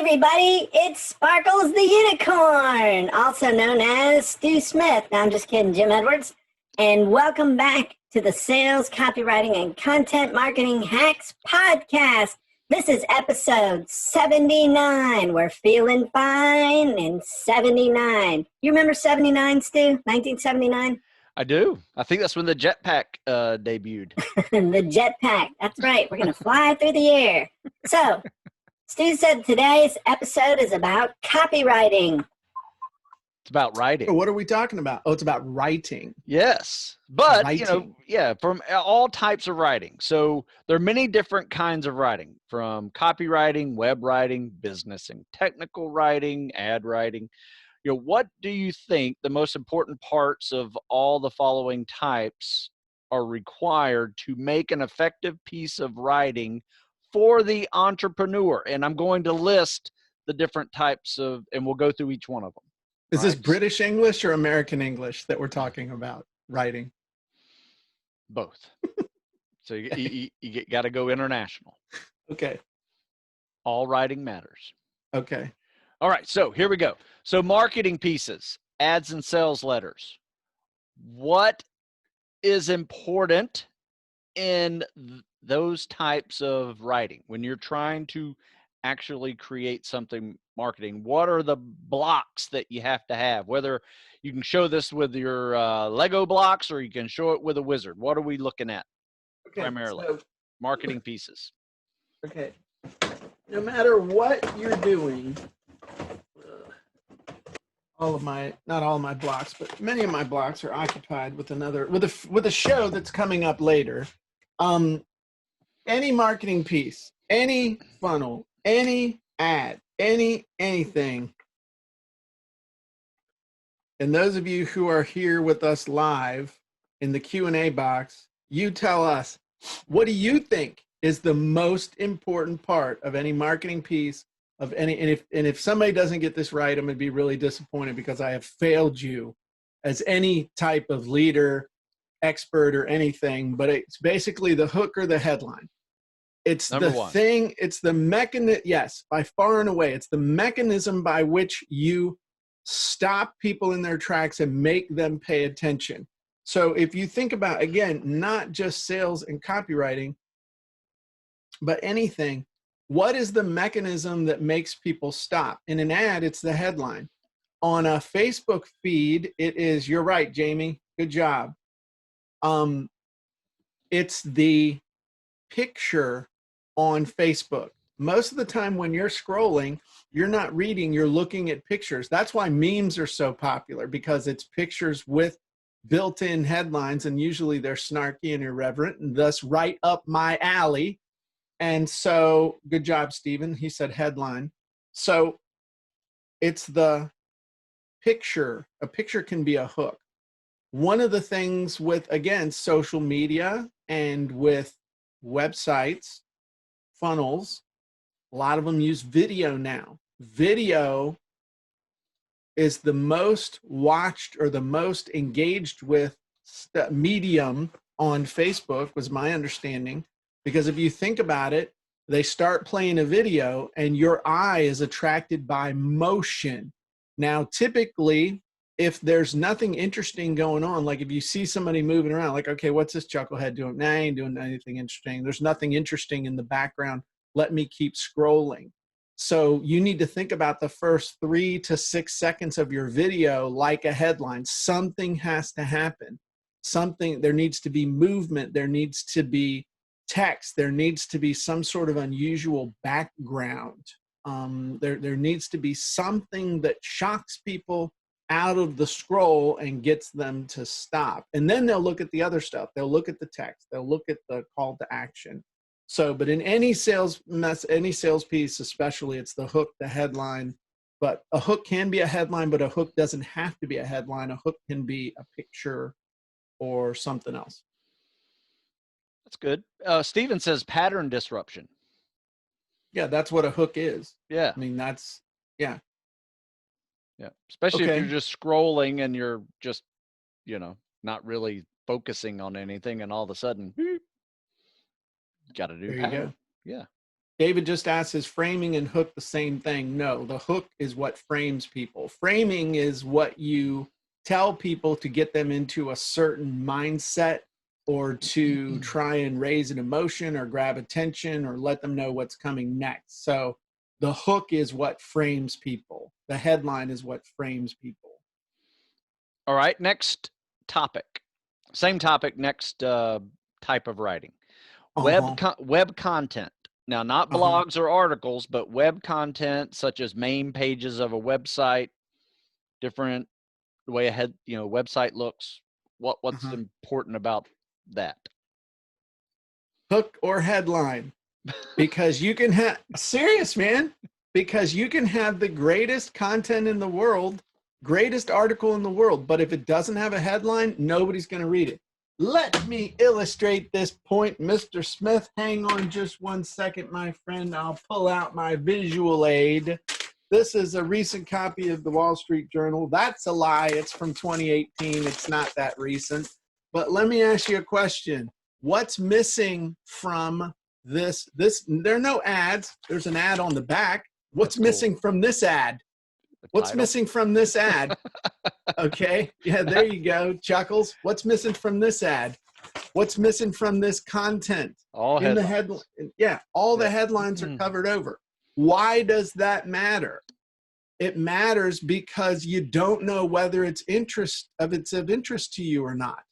everybody, it's Sparkles the Unicorn, also known as Stu Smith. No, I'm just kidding, Jim Edwards. And welcome back to the Sales, Copywriting, and Content Marketing Hacks podcast. This is episode 79. We're feeling fine in 79. You remember 79, Stu? 1979? I do. I think that's when the jetpack debuted. The jetpack. That's right. We're going to fly through the air. So, Stu said today's episode is about copywriting. It's about writing. What are we talking about? Oh, it's about writing. Yes. But, Writing. from all types of writing. So there are many different kinds of writing, from copywriting, web writing, business and technical writing, ad writing. What do you think the most important parts of all the following types are required to make an effective piece of writing for the entrepreneur? And I'm going to list the different types of, and we'll go through each one of them. Is this British English or American English that we're talking about writing? Both. So you got to go international. Okay. All writing matters. Okay. All right. So here we go. So marketing pieces, ads and sales letters. What is important in those types of writing when you're trying to actually create something marketing? What are the blocks that you have to have? Whether you can show this with your Lego blocks or you can show it with a wizard. What are we looking at primarily? So, marketing pieces. Okay. No matter what you're doing, not all of my blocks, but many of my blocks are occupied with a show that's coming up later. Any marketing piece, any funnel, any ad, anything. And those of you who are here with us live in the Q&A box, you tell us, what do you think is the most important part of any marketing piece of any, and if somebody doesn't get this right, I'm going to be really disappointed because I have failed you as any type of leader, expert, or anything, but it's basically the hook or the headline. It's Number the one. thing, it's the mechanism, yes, by far and away, it's the mechanism by which you stop people in their tracks and make them pay attention. So if you think about, again, not just sales and copywriting, but anything, what is the mechanism that makes people stop? In an ad, it's the headline. On a Facebook feed, it is, you're right, Jamie, good job. It's the picture on Facebook. Most of the time when you're scrolling, you're not reading, you're looking at pictures. That's why memes are so popular, because it's pictures with built-in headlines, and usually they're snarky and irreverent, and thus right up my alley. And so, good job, Stephen. He said headline. So it's the picture. A picture can be a hook. One of the things with, again, social media and with websites, funnels, a lot of them use video now. Video is the most watched or the most engaged with medium on Facebook, was my understanding. Because if you think about it, they start playing a video and your eye is attracted by motion. Now, typically, if there's nothing interesting going on, like if you see somebody moving around, like, okay, what's this chucklehead doing? Nah, I ain't doing anything interesting. There's nothing interesting in the background. Let me keep scrolling. So you need to think about the first 3 to 6 seconds of your video like a headline. Something has to happen. There needs to be movement. There needs to be text. There needs to be some sort of unusual background. There needs to be something that shocks people out of the scroll and gets them to stop. And then they'll look at the other stuff. They'll look at the text. They'll look at the call to action. So, but in any sales piece, especially, it's the hook, the headline. But a hook can be a headline, but a hook doesn't have to be a headline. A hook can be a picture or something else. That's good. Steven says pattern disruption. Yeah, that's what a hook is. Yeah. I mean, that's, yeah. Yeah. Especially if you're just scrolling and you're just, not really focusing on anything, and all of a sudden, got to do there pattern. You go. Yeah. David just asked, is framing and hook the same thing? No, the hook is what frames people. Framing is what you tell people to get them into a certain mindset or to try and raise an emotion or grab attention or let them know what's coming next. So the hook is what frames people. The headline is what frames people. All right, next topic. Same topic, next type of writing. Web content. Now, not blogs or articles, but web content such as main pages of a website, different the way a website looks. What's important about that? Hook or headline. Because you can have, serious man, because you can have the greatest content in the world, greatest article in the world, but if it doesn't have a headline, nobody's going to read it. Let me illustrate this point, Mr. Smith. Hang on just 1 second, my friend. I'll pull out my visual aid. This is a recent copy of the Wall Street Journal. That's a lie. It's from 2018. It's not that recent. But let me ask you a question. What's missing from this? There are no ads. There's an ad on the back. What's missing from this ad? What's missing from this ad? Okay. Yeah, there you go. Chuckles. What's missing from this ad? What's missing from this content? All in headlines. the headline. Yeah, all the headlines are covered over. Why does that matter? It matters because you don't know whether it's of interest to you or not.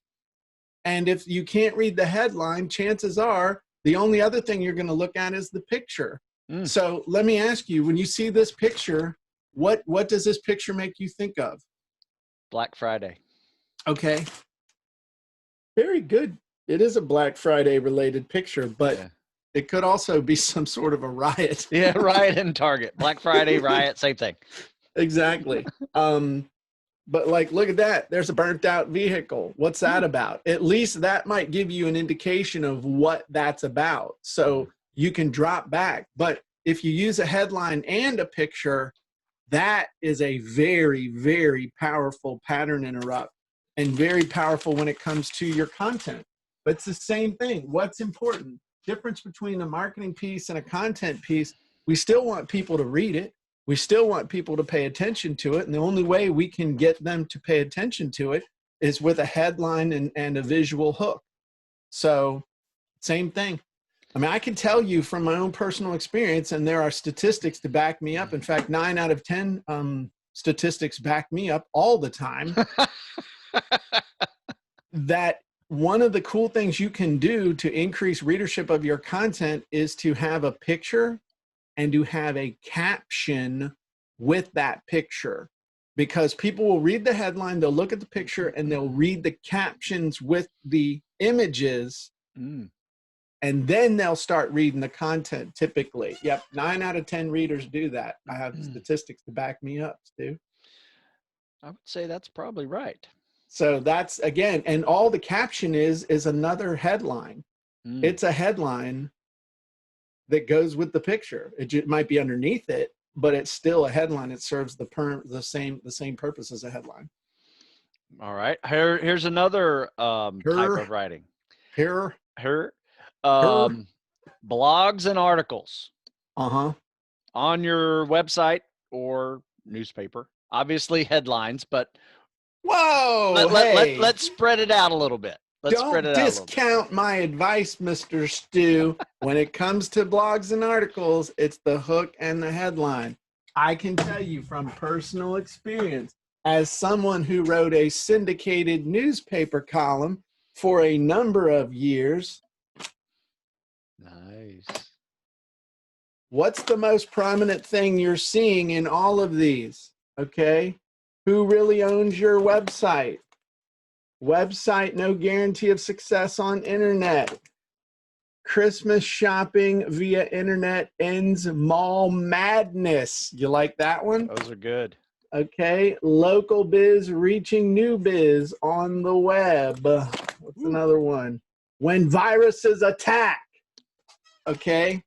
And if you can't read the headline, chances are the only other thing you're going to look at is the picture. So let me ask you, when you see this picture, what does this picture make you think of? Black Friday. Okay. Very good. It is a Black Friday related picture, but it could also be some sort of a riot. Yeah, riot in Target. Black Friday, riot, same thing. Exactly. But like, look at that. There's a burnt out vehicle. What's that about? At least that might give you an indication of what that's about. So you can drop back. But if you use a headline and a picture, that is a very, very powerful pattern interrupt and very powerful when it comes to your content. But it's the same thing. What's important? Difference between a marketing piece and a content piece. We still want people to read it. We still want people to pay attention to it. And the only way we can get them to pay attention to it is with a headline and a visual hook. So same thing. I mean, I can tell you from my own personal experience, and there are statistics to back me up. In fact, 9 out of 10 statistics back me up all the time. That one of the cool things you can do to increase readership of your content is to have a picture and to have a caption with that picture, because people will read the headline, they'll look at the picture, and they'll read the captions with the images, and then they'll start reading the content typically. Yep, 9 out of 10 readers do that. I have statistics to back me up, Stu. I would say that's probably right. So that's, again, and all the caption is another headline. It's a headline that goes with the picture. It might be underneath it, but it's still a headline. It serves the same purpose as a headline. All right. Here's another type of writing. Blogs and articles. On your website or newspaper. Obviously headlines, but let's spread it out a little bit. Don't discount my advice, Mr. Stu. When it comes to blogs and articles, it's the hook and the headline. I can tell you from personal experience, as someone who wrote a syndicated newspaper column for a number of years. Nice. What's the most prominent thing you're seeing in all of these? Okay. Who really owns your website? Website, no guarantee of success on internet. Christmas shopping via internet ends mall madness. You like that one? Those are good. Okay. Local biz reaching new biz on the web. What's another one? When viruses attack. Okay.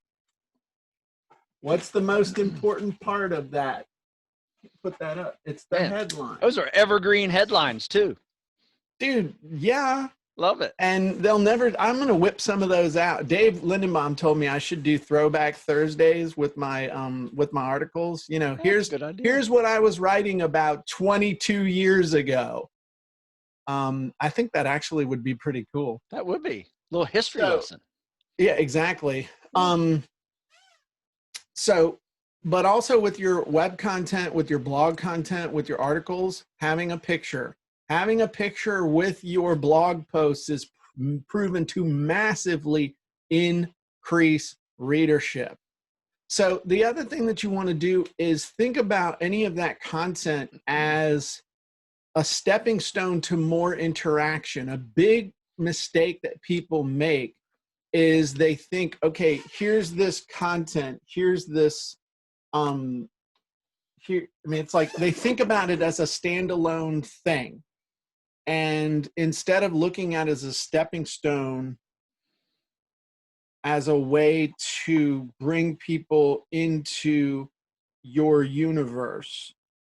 What's the most important part of that? Put that up. It's the headline. Those are evergreen headlines too. Dude, yeah. Love it. And they'll never, I'm going to whip some of those out. Dave Lindenbaum told me I should do throwback Thursdays with my articles. You know, That's a good idea. here's what I was writing about 22 years ago. I think that actually would be pretty cool. That would be a little history lesson. Yeah, exactly. So, but also with your web content, with your blog content, with your articles, having a picture with your blog posts is proven to massively increase readership. So the other thing that you want to do is think about any of that content as a stepping stone to more interaction. A big mistake that people make is they think, okay, here's this content, here's this, it's like they think about it as a standalone thing. And instead of looking at it as a stepping stone, as a way to bring people into your universe.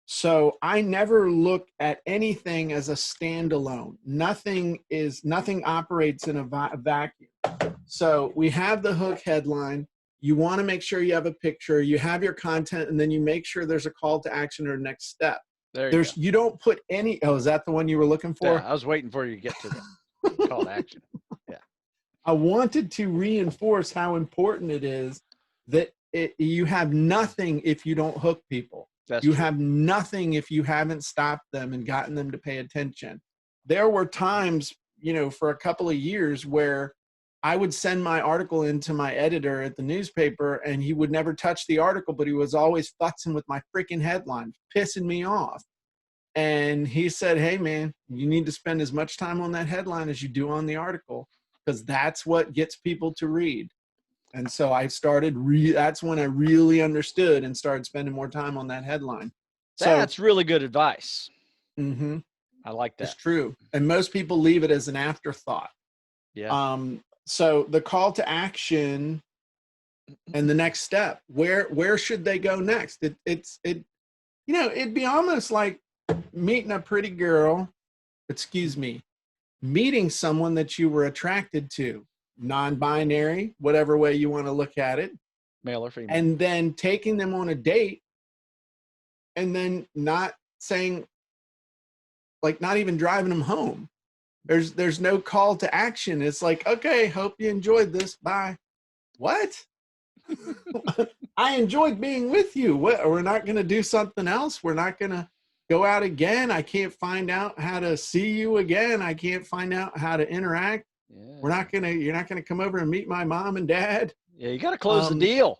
So I never look at anything as a standalone. Nothing operates in a vacuum. So we have the hook headline. You want to make sure you have a picture, you have your content, and then you make sure there's a call to action or next step. You don't put any, is that the one you were looking for? Yeah, I was waiting for you to get to the call to action. Yeah. I wanted to reinforce how important it is that you have nothing if you don't hook people. You have nothing if you haven't stopped them and gotten them to pay attention. There were times, for a couple of years where I would send my article into my editor at the newspaper and he would never touch the article, but he was always futzing with my freaking headline, pissing me off. And he said, hey man, you need to spend as much time on that headline as you do on the article, because that's what gets people to read. And so I started, that's when I really understood and started spending more time on that headline. That's really good advice. Mm-hmm. I like that. It's true. And most people leave it as an afterthought. Yeah. So the call to action and the next step, where should they go next? It'd be almost like meeting a pretty girl, meeting someone that you were attracted to, non-binary, whatever way you want to look at it, male or female, and then taking them on a date and then not saying, like, not even driving them home. There's no call to action. It's like, okay, hope you enjoyed this. Bye. What? I enjoyed being with you. What? We're not going to do something else. We're not going to go out again. I can't find out how to see you again. I can't find out how to interact. Yeah. You're not going to come over and meet my mom and dad. Yeah. You got to close the deal.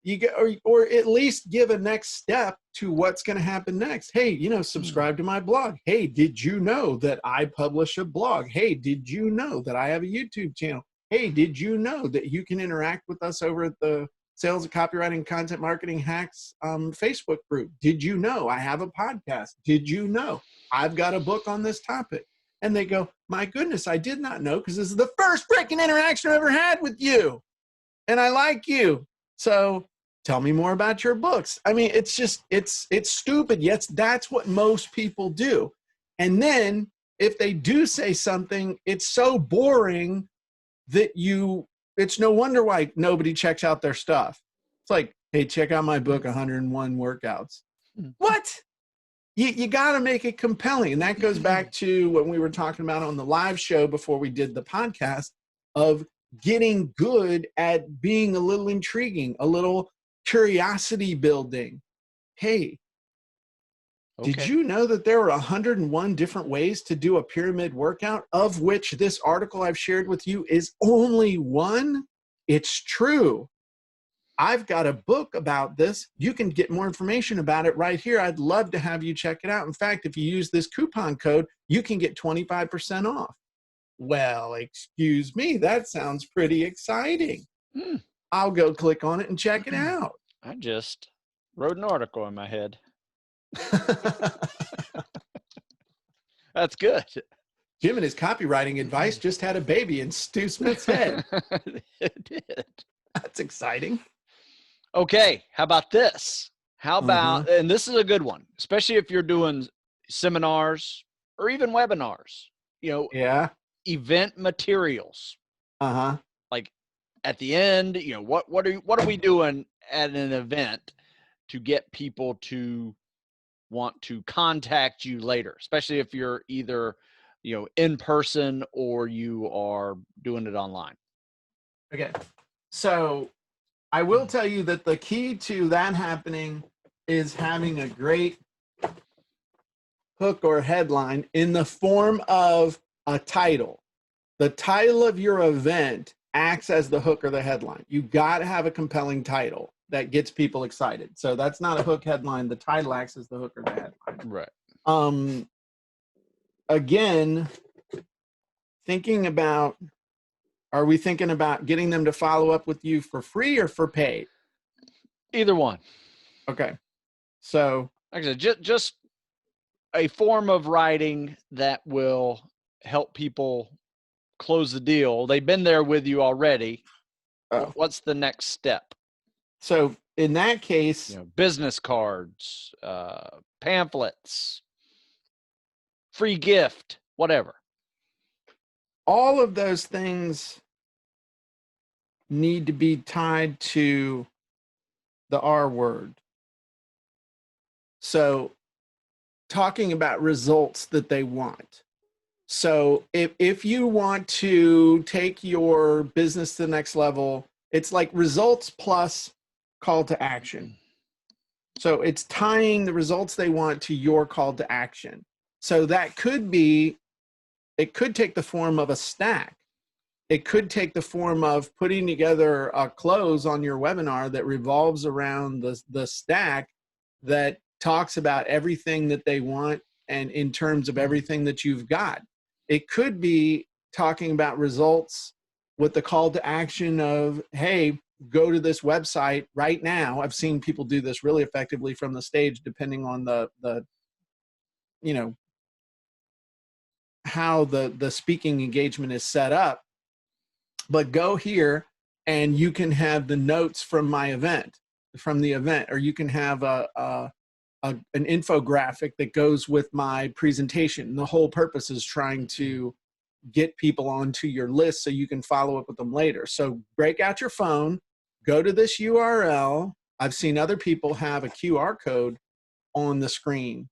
You get, or at least give a next step to what's going to happen next. Hey, subscribe to my blog. Hey, did you know that I publish a blog? Hey, did you know that I have a YouTube channel? Hey, did you know that you can interact with us over at the Sales and Copywriting Content Marketing Hacks Facebook group? Did you know I have a podcast? Did you know I've got a book on this topic? And they go, my goodness, I did not know, because this is the first freaking interaction I ever had with you. And I like you. So tell me more about your books. I mean, it's just, it's stupid. Yes, that's what most people do. And then if they do say something, it's so boring that it's no wonder why nobody checks out their stuff. It's like, hey, check out my book, 101 Workouts. What? You got to make it compelling. And that goes back to what we were talking about on the live show before we did the podcast, of getting good at being a little intriguing, a little curiosity building. Hey, okay, did you know that there are 101 different ways to do a pyramid workout, of which this article I've shared with you is only one? It's true. I've got a book about this. You can get more information about it right here. I'd love to have you check it out. In fact, if you use this coupon code, you can get 25% off. Well, excuse me, that sounds pretty exciting. I'll go click on it and check it out. I just wrote an article in my head. That's good. Jim and his copywriting advice just had a baby in Stu Smith's head. It did. That's exciting. Okay, how about this? How about, and this is a good one, especially if you're doing seminars or even webinars. Yeah. event materials. Uh-huh. Like at the end, what are we doing at an event to get people to want to contact you later, especially if you're either, in person or you are doing it online. Okay. So I will tell you that the key to that happening is having a great hook or headline in the form of a title. The title of your event acts as the hook or the headline. You got to have a compelling title that gets people excited. So that's not a hook headline. The title acts as the hook or the headline. Right. Again, are we thinking about getting them to follow up with you for free or for paid? Either one. Okay. So like I said, just a form of writing that will help people close the deal. They've been there with you already. What's the next step? So in that case, business cards, pamphlets, free gift, whatever. All of those things need to be tied to the R word. So talking about results that they want. So if you want to take your business to the next level, it's like results plus call to action. So it's tying the results they want to your call to action. So that could be, it could take the form of a stack. It could take the form of putting together a close on your webinar that revolves around the stack that talks about everything that they want and in terms of everything that you've got. It could be talking about results with the call to action of, hey, go to this website right now. I've seen people do this really effectively from the stage, depending on the how the speaking engagement is set up. But go here and you can have the notes from the event, or you can have an infographic that goes with my presentation. And the whole purpose is trying to get people onto your list so you can follow up with them later. So break out your phone, go to this URL. I've seen other people have a QR code on the screen,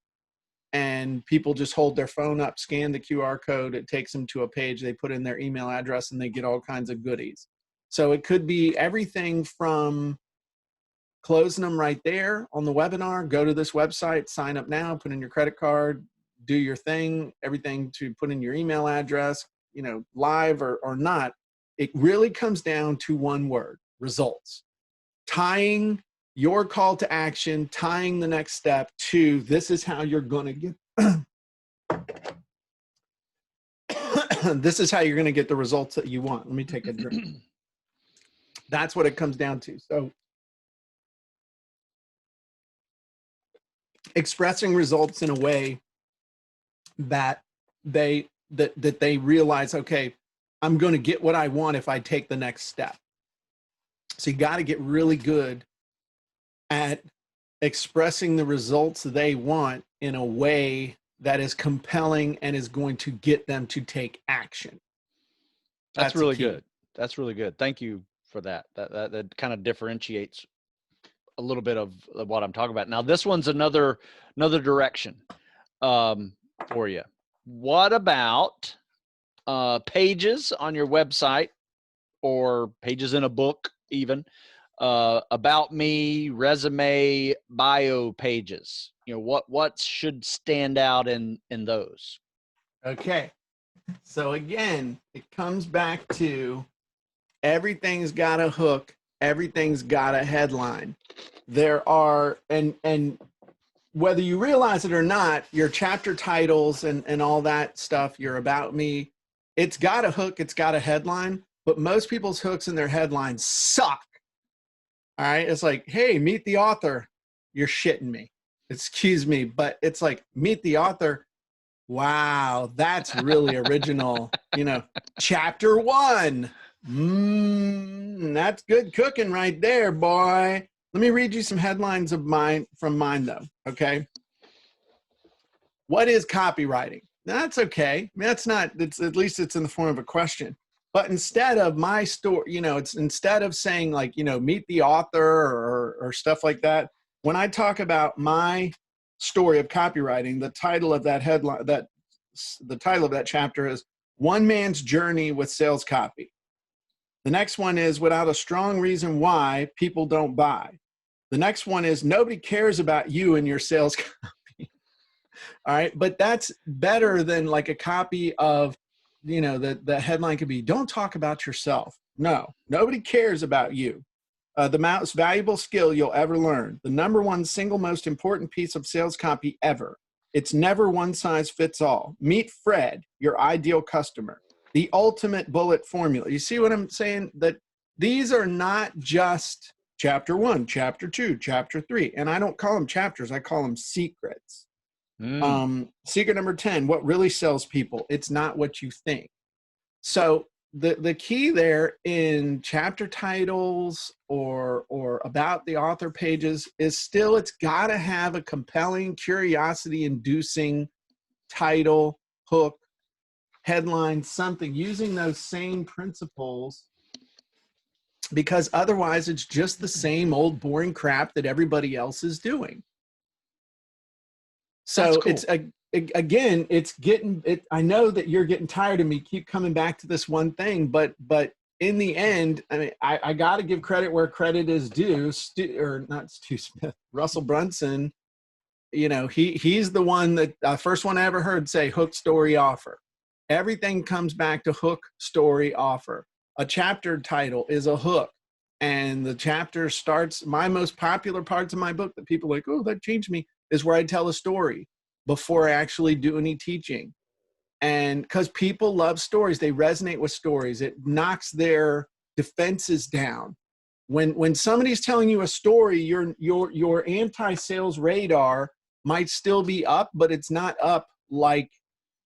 and people just hold their phone up, scan the QR code. It takes them to a page. They put in their email address and they get all kinds of goodies. So it could be everything from closing them right there on the webinar, go to this website, sign up now, put in your credit card, do your thing, everything to put in your email address, live or not. It really comes down to one word: results. Tying your call to action, tying the next step to this is how you're going to get this is how you're going to get the results that you want. Let me take a drink. That's what it comes down to. So expressing results in a way that they realize, okay, I'm going to get what I want if I take the next step. So you got to get really good at expressing the results they want in a way that is compelling and is going to get them to take action. That's really good. That's really good. Thank you for that. That kind of differentiates a little bit of what I'm talking about. Now, this one's another direction for you. What about pages on your website, or pages in a book even, about me, resume, bio pages? What should stand out in those? Okay. So again, it comes back to everything's got a hook, everything's got a headline. There are, and whether you realize it or not, your chapter titles and all that stuff, your about me, it's got a hook, it's got a headline, but most people's hooks and their headlines suck. All right. It's like, hey, meet the author. You're shitting me. Excuse me. But it's like, meet the author. Wow, that's really original. Chapter 1. That's good cooking right there, boy. Let me read you some headlines of mine though. Okay. What is copywriting? That's okay. I mean, that's not, it's at least it's in the form of a question. But instead of my story, it's instead of saying like, meet the author or stuff like that. When I talk about my story of copywriting, the title of that headline, the title of that chapter is One Man's Journey with Sales Copy. The next one is Without a Strong Reason Why People Don't Buy. The next one is Nobody Cares About You and Your Sales Copy. All right. But that's better than like a copy of, the headline could be, don't talk about yourself. No, nobody cares about you. The most valuable skill you'll ever learn. The number one single most important piece of sales copy ever. It's never one size fits all. Meet Fred, your ideal customer. The ultimate bullet formula. You see what I'm saying? That these are not just chapter 1, chapter 2, chapter 3. And I don't call them chapters. I call them secrets. Secret number 10, what really sells people? It's not what you think. So the key there in chapter titles or about the author pages is still, it's got to have a compelling, curiosity inducing title, hook, headline, something using those same principles, because otherwise it's just the same old boring crap that everybody else is doing. So cool. It's again, it's getting it. I know that you're getting tired of me keep coming back to this one thing, but in the end, I mean, I got to give credit where credit is due. Not Stu Smith, Russell Brunson. He's the one that first one I ever heard say hook, story, offer. Everything comes back to hook, story, offer. A chapter title is a hook, and the chapter starts. My most popular parts of my book that people are like, oh, that changed me, is where I tell a story before I actually do any teaching. And because people love stories, they resonate with stories. It knocks their defenses down. When somebody's telling you a story, your anti-sales radar might still be up, but it's not up like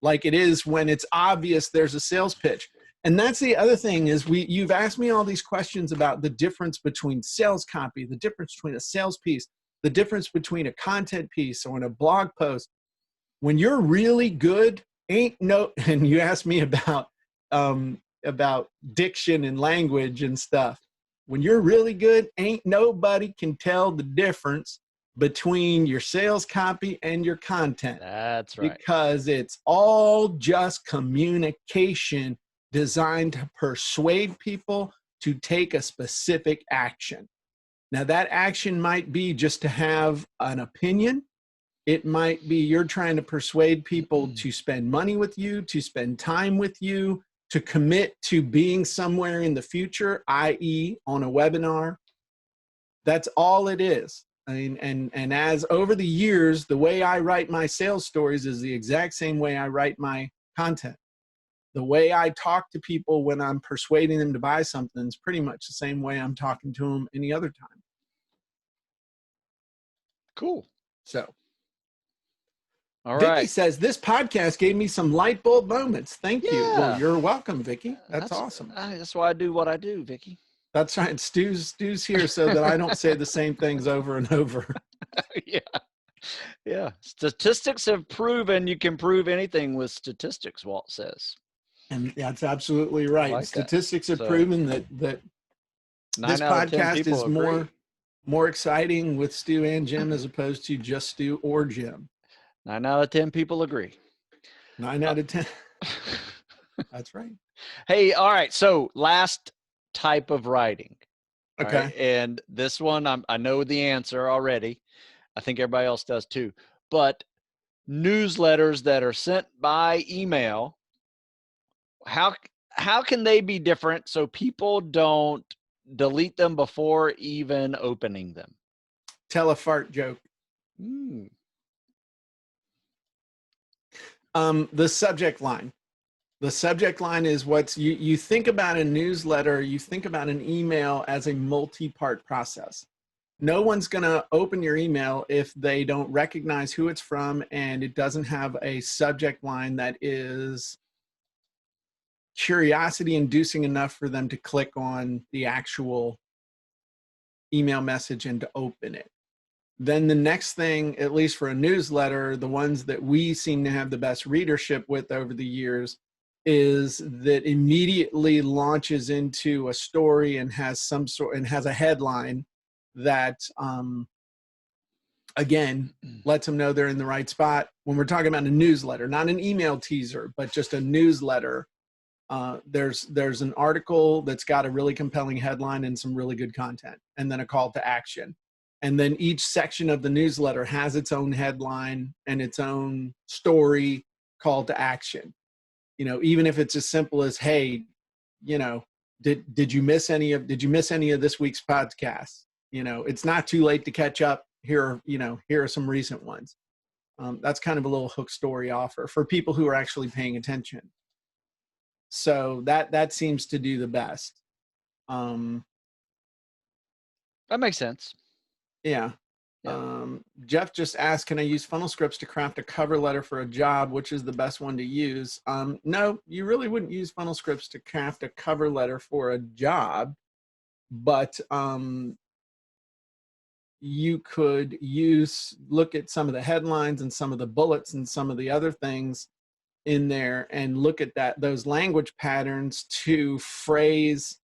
it is when it's obvious there's a sales pitch. And that's the other thing is you've asked me all these questions about the difference between sales copy, the difference between a sales piece, the difference between a content piece or in a blog post. When you're really good, and you asked me about diction and language and stuff. When you're really good, ain't nobody can tell the difference between your sales copy and your content. That's right. Because it's all just communication designed to persuade people to take a specific action. Now, that action might be just to have an opinion. It might be you're trying to persuade people to spend money with you, to spend time with you, to commit to being somewhere in the future, i.e. on a webinar. That's all it is. I mean, and as over the years, the way I write my sales stories is the exact same way I write my content. The way I talk to people when I'm persuading them to buy something is pretty much the same way I'm talking to them any other time. Cool. So. All Vicky right. says, this podcast gave me some light bulb moments. Thank you. Well, you're welcome, Vicky. That's awesome. That's why I do what I do, Vicky. That's right. Stu's here so that I don't say the same things over and over. Yeah. Statistics have proven you can prove anything with statistics, Walt says. And that's absolutely right. Like Statistics have proven that this podcast is more exciting with Stu and Jim as opposed to just Stu or Jim. 9 out of 10 people agree. 9 out of 10. That's right. Hey, all right. So last type of writing. Okay. Right? And this one, I know the answer already. I think everybody else does too. But newsletters that are sent by email, how can they be different so people don't delete them before even opening them? Tell a fart joke. The subject line. The subject line is you think about a newsletter, you think about an email as a multi-part process. No one's going to open your email if they don't recognize who it's from and it doesn't have a subject line that is curiosity inducing enough for them to click on the actual email message and to open it. Then the next thing, at least for a newsletter, the ones that we seem to have the best readership with over the years, is that immediately launches into a story and has some sort and has a headline that again lets them know they're in the right spot. When we're talking about a newsletter, not an email teaser, but just a newsletter, there's an article that's got a really compelling headline and some really good content, and then a call to action. And then each section of the newsletter has its own headline and its own story, call to action. You know, even if it's as simple as, hey, you know, did you miss any of this week's podcast? You know, it's not too late to catch up. Here are some recent ones. That's kind of a little hook story offer for people who are actually paying attention. So that seems to do the best. That makes sense. Yeah. Jeff just asked, can I use funnel scripts to craft a cover letter for a job? Which is the best one to use? No, you really wouldn't use funnel scripts to craft a cover letter for a job, but you could look at some of the headlines and some of the bullets and some of the other things in there and look at those language patterns to phrase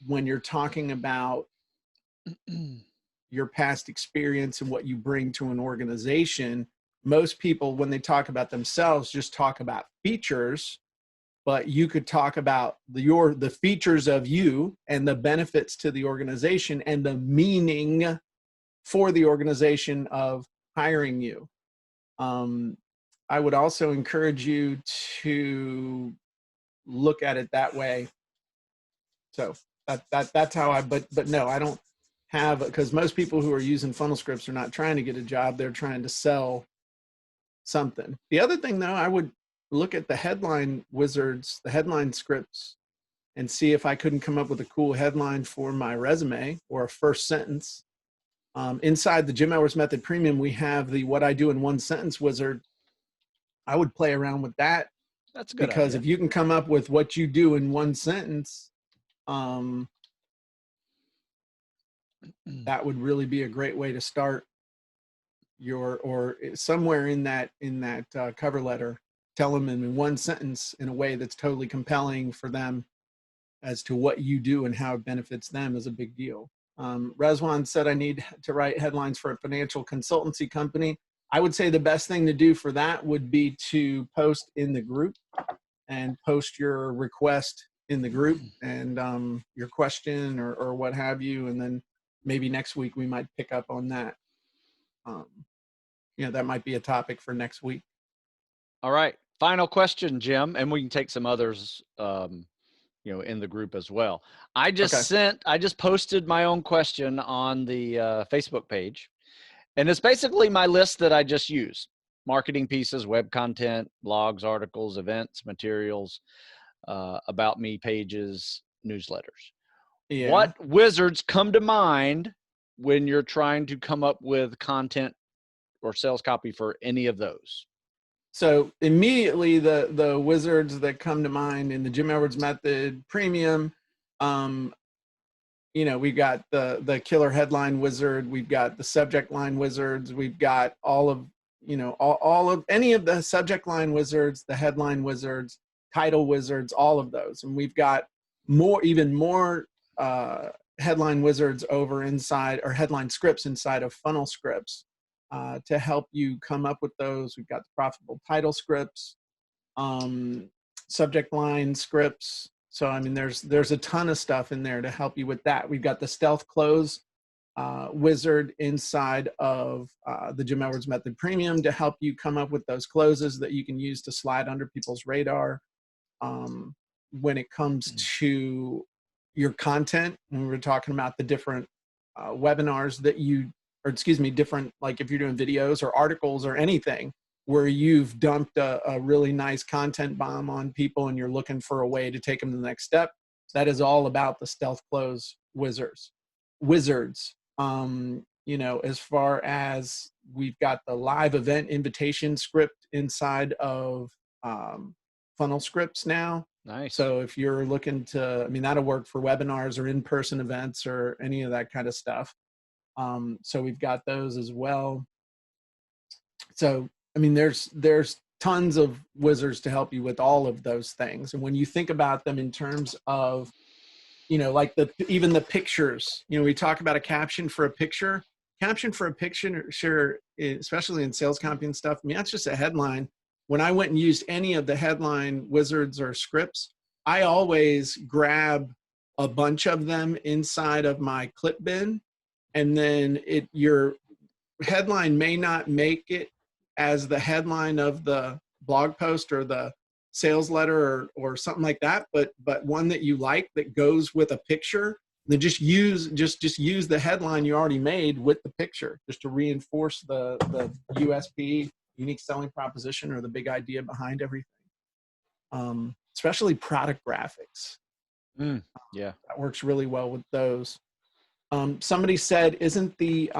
when you're talking about your past experience and what you bring to an organization. Most people, when they talk about themselves, just talk about features, but you could talk about the features of you and the benefits to the organization and the meaning for the organization of hiring you. I would also encourage you to look at it that way. So that's how but no, I don't have, because most people who are using funnel scripts are not trying to get a job. They're trying to sell something. The other thing though, I would look at the headline wizards, the headline scripts, and see if I couldn't come up with a cool headline for my resume or a first sentence. Inside the Jim Edwards Method Premium, we have the What I Do in One Sentence wizard. I would play around with that. That's a good because idea. if you can come up with what you do in one sentence, that would really be a great way to start or somewhere in that cover letter. Tell them in one sentence in a way that's totally compelling for them as to what you do and how it benefits them is a big deal. Rezwan said, I need to write headlines for a financial consultancy company. I would say the best thing to do for that would be to post in the group and post your request in the group and your question or what have you. And then maybe next week we might pick up on that. That might be a topic for next week. All right. Final question, Jim, and we can take some others, in the group as well. I just posted my own question on the Facebook page, and it's basically my list that I just used: marketing pieces, web content, blogs, articles, events, materials, about me pages, newsletters. Yeah. What wizards come to mind when you're trying to come up with content or sales copy for any of those? So immediately the wizards that come to mind in the Jim Edwards Method Premium, we've got the killer headline wizard, we've got the subject line wizards, we've got all of any of the subject line wizards, the headline wizards, title wizards, all of those. And we've got even more headline wizards over inside, or headline scripts inside of funnel scripts. To help you come up with those. We've got the profitable title scripts, subject line scripts. So, I mean, there's a ton of stuff in there to help you with that. We've got the stealth close wizard inside of the Jim Edwards Method Premium to help you come up with those closes that you can use to slide under people's radar. When it comes to your content, when we were talking about the different webinars that different, like if you're doing videos or articles or anything where you've dumped a really nice content bomb on people and you're looking for a way to take them to the next step, that is all about the stealth close wizards. As far as we've got the live event invitation script inside of funnel scripts now. Nice. So if you're looking that'll work for webinars or in-person events or any of that kind of stuff. So we've got those as well. So, I mean, there's tons of wizards to help you with all of those things. And when you think about them in terms of, you know, like even the pictures, you know, we talk about a caption for a picture, sure, especially in sales copy and stuff. I mean, that's just a headline. When I went and used any of the headline wizards or scripts, I always grab a bunch of them inside of my clip bin, and then your headline may not make it as the headline of the blog post or the sales letter or something like that, but one that you like that goes with a picture, then just use the headline you already made with the picture, just to reinforce the USP, unique selling proposition, or the big idea behind everything. Especially product graphics. Yeah, that works really well with those. Somebody said, isn't the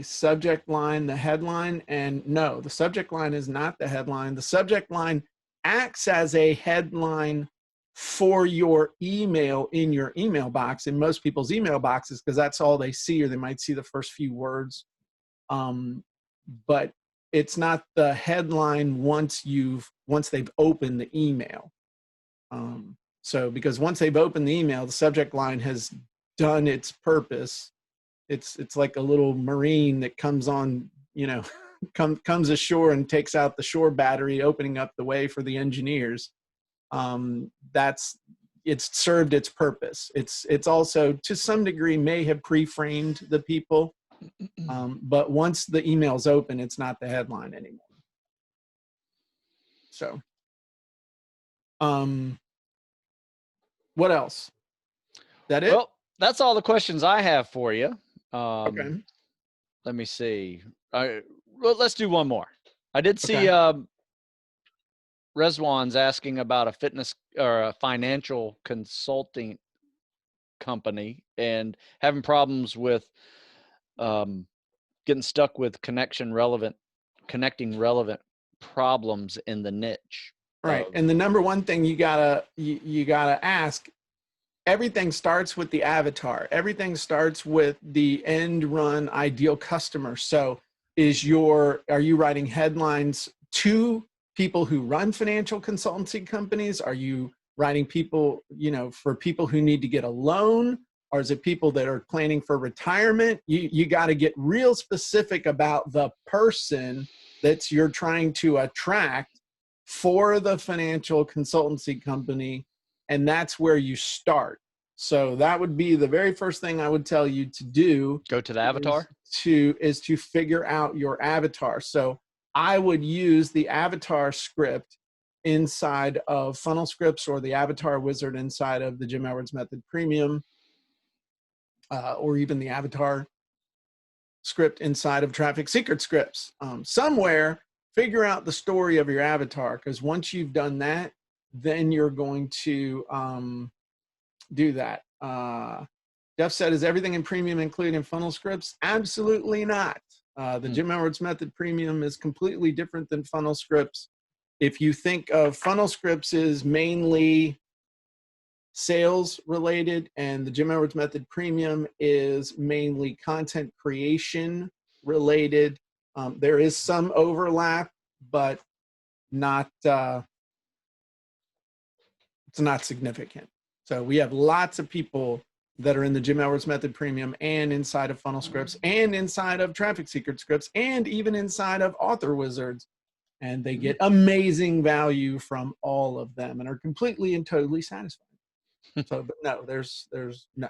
subject line the headline? And no, the subject line is not the headline. The subject line acts as a headline for your email in your email box, in most people's email boxes, because that's all they see, or they might see the first few words. But it's not the headline once they've opened the email. So because once they've opened the email, the subject line has done its purpose. It's like a little Marine that comes on, you know, comes ashore and takes out the shore battery, opening up the way for the engineers. It's served its purpose. It's also, to some degree, may have pre-framed the people, but once the email's open, it's not the headline anymore. So, what else? That it? Well, that's all the questions I have for you. Okay. Let me see. Well, let's do one more. I did see Okay. Rezwan's asking about a fitness or a financial consulting company and having problems with getting stuck with connecting relevant problems in the niche. Right. And the number one thing you gotta ask, everything starts with the avatar. Everything starts with the end run ideal customer. So are you writing headlines to people who run financial consultancy companies? Are you writing people, you know, for people who need to get a loan? Or is it people that are planning for retirement? You got to get real specific about the person that you're trying to attract for the financial consultancy company. And that's where you start. So that would be the very first thing I would tell you to do. Go to the avatar? Is to figure out your avatar. So I would use the avatar script inside of Funnel Scripts, or the avatar wizard inside of the Jim Edwards Method Premium, or even the avatar script inside of Traffic Secret Scripts. Somewhere, figure out the story of your avatar, because once you've done that, then you're going to do that. Jeff said, is everything in Premium included in Funnel Scripts? Absolutely not. The Jim Edwards Method Premium is completely different than Funnel Scripts. If you think of Funnel Scripts as mainly sales related, and the Jim Edwards Method Premium is mainly content creation related, there is some overlap, but not it's not significant. So we have lots of people that are in the Jim Edwards Method Premium, and inside of Funnel Scripts, and inside of Traffic Secret Scripts, and even inside of Author Wizards. And they get amazing value from all of them and are completely and totally satisfied. So, but no, there's no.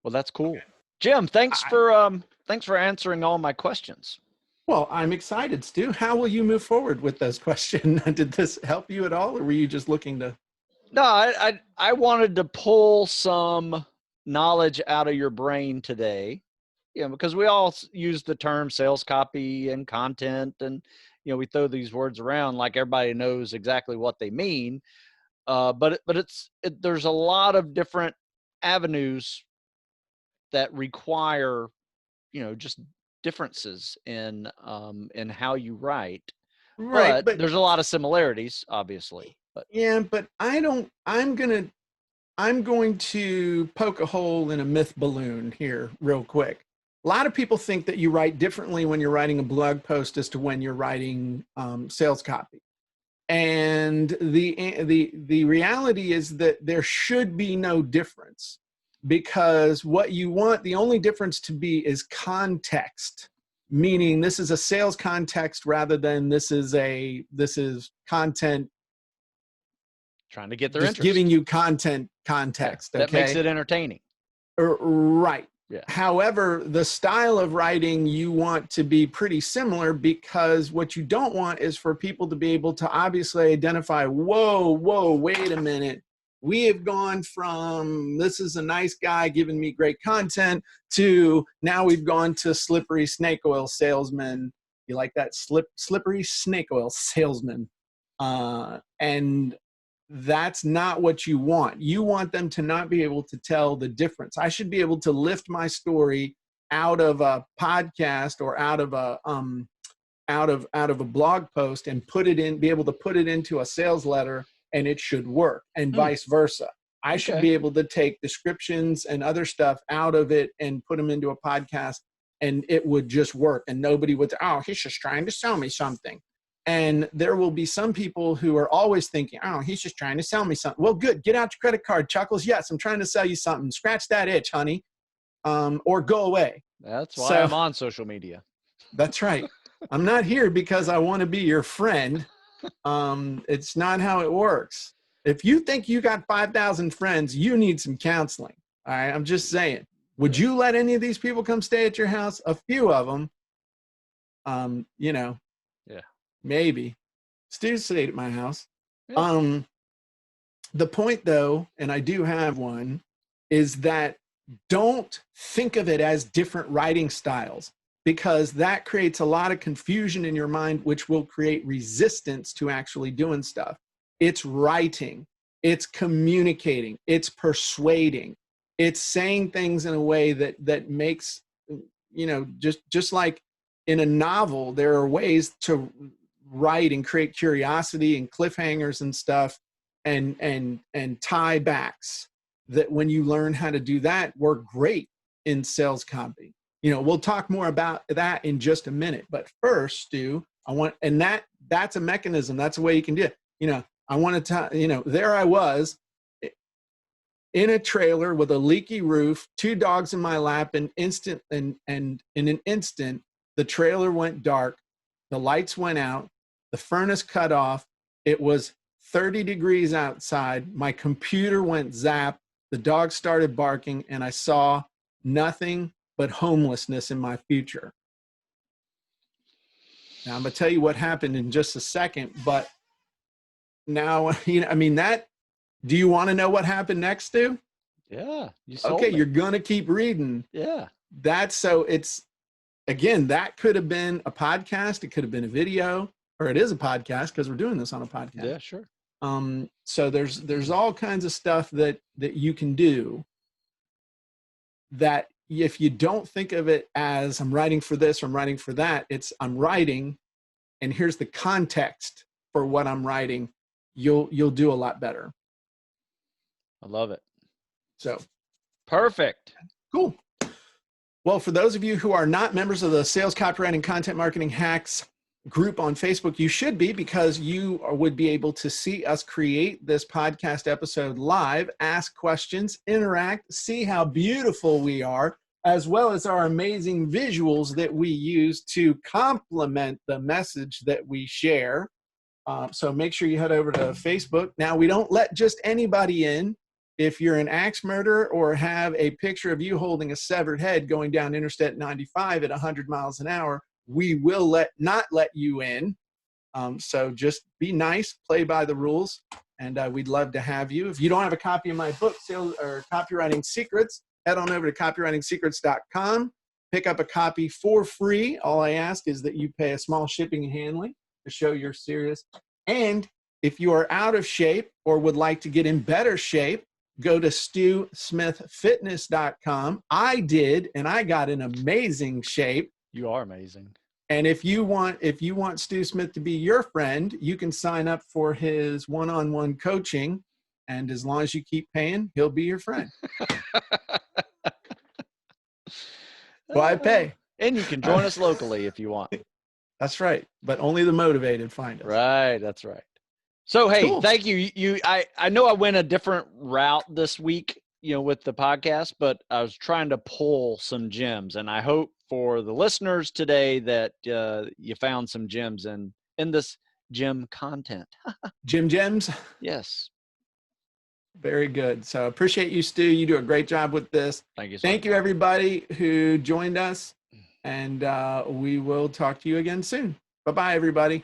Well, that's cool. Jim, thanks for answering all my questions. Well, I'm excited, Stu. How will you move forward with those questions? Did this help you at all, or were you just looking to? No, I wanted to pull some knowledge out of your brain today, you know, because we all use the term sales copy and content, and you know, we throw these words around like everybody knows exactly what they mean. But there's a lot of different avenues that require, you know, just differences in how you write. Right, But there's a lot of similarities, obviously. But yeah, but I'm gonna I'm going to poke a hole in a myth balloon here real quick. A lot of people think that you write differently when you're writing a blog post as to when you're writing sales copy. And the reality is that there should be no difference, because what you want the only difference to be is context, meaning this is a sales context rather than this is content, Trying to get their just interest. giving you content context. That Okay? makes it entertaining. Right. Yeah. However, the style of writing you want to be pretty similar, because what you don't want is for people to be able to obviously identify, whoa, wait a minute. We have gone from this is a nice guy giving me great content to now we've gone to slippery snake oil salesman. You like that? Slippery snake oil salesman. And that's not what you want. You want them to not be able to tell the difference. I should be able to lift my story out of a podcast or out of a blog post and be able to put it into a sales letter, and it should work, and vice versa. I should be able to take descriptions and other stuff out of it and put them into a podcast, and it would just work, and nobody would say, oh, he's just trying to sell me something. And there will be some people who are always thinking, oh, he's just trying to sell me something. Well, good. Get out your credit card, Chuckles. Yes, I'm trying to sell you something. Scratch that itch, honey, or go away. That's why I'm on social media. That's right. I'm not here because I want to be your friend. It's not how it works. If you think you got 5,000 friends, you need some counseling. All right. I'm just saying. Would you let any of these people come stay at your house? A few of them, Yeah. Maybe. Stu stayed at my house. Yeah. The point, though, and I do have one, is that don't think of it as different writing styles, because that creates a lot of confusion in your mind, which will create resistance to actually doing stuff. It's writing, it's communicating, it's persuading, it's saying things in a way that makes, just like in a novel, there are ways to write and create curiosity and cliffhangers and stuff and tie backs that when you learn how to do that, work great in sales copy. We'll talk more about that in just a minute. But first, Stu, that's a mechanism. That's a way you can do it. I want to there I was in a trailer with a leaky roof, 2 dogs in my lap, and in an instant, the trailer went dark, the lights went out, the furnace cut off. It was 30 degrees outside. My computer went zap. The dog started barking, and I saw nothing but homelessness in my future. Now, I'm going to tell you what happened in just a second, but now, do you want to know what happened next, Stu? Yeah. You sold me. You're going to keep reading. Yeah. Again, that could have been a podcast. It could have been a video, or it is a podcast because we're doing this on a podcast. Yeah, sure. So there's all kinds of stuff that you can do that if you don't think of it as I'm writing for this or I'm writing for that, it's I'm writing and here's the context for what I'm writing, you'll do a lot better. I love it. So perfect. Cool. Well, for those of you who are not members of the Sales Copywriting Content Marketing Hacks group on Facebook, you should be, because you would be able to see us create this podcast episode live, ask questions, interact, see how beautiful we are, as well as our amazing visuals that we use to complement the message that we share. So make sure you head over to Facebook. Now, we don't let just anybody in. If you're an axe murderer or have a picture of you holding a severed head going down Interstate 95 at 100 miles an hour, we will not let you in. So just be nice, play by the rules, and we'd love to have you. If you don't have a copy of my book, Sales or Copywriting Secrets, head on over to copywritingsecrets.com. Pick up a copy for free. All I ask is that you pay a small shipping and handling to show you're serious. And if you are out of shape or would like to get in better shape, go to StuSmithFitness.com. I did, and I got in amazing shape. You are amazing. And if you want Stu Smith to be your friend, you can sign up for his one-on-one coaching And as long as you keep paying, he'll be your friend. So I pay. And you can join us locally if you want. That's right. But only the motivated find us. Right. That's right. So, hey, Cool. thank you. I know I went a different route this week, with the podcast, but I was trying to pull some gems, and I hope for the listeners today that you found some gems in this gem content. Jim Gems. Yes. Very good. So appreciate you, Stu. You do a great job with this. Thank you. Thank you, everybody who joined us. And we will talk to you again soon. Bye-bye, everybody.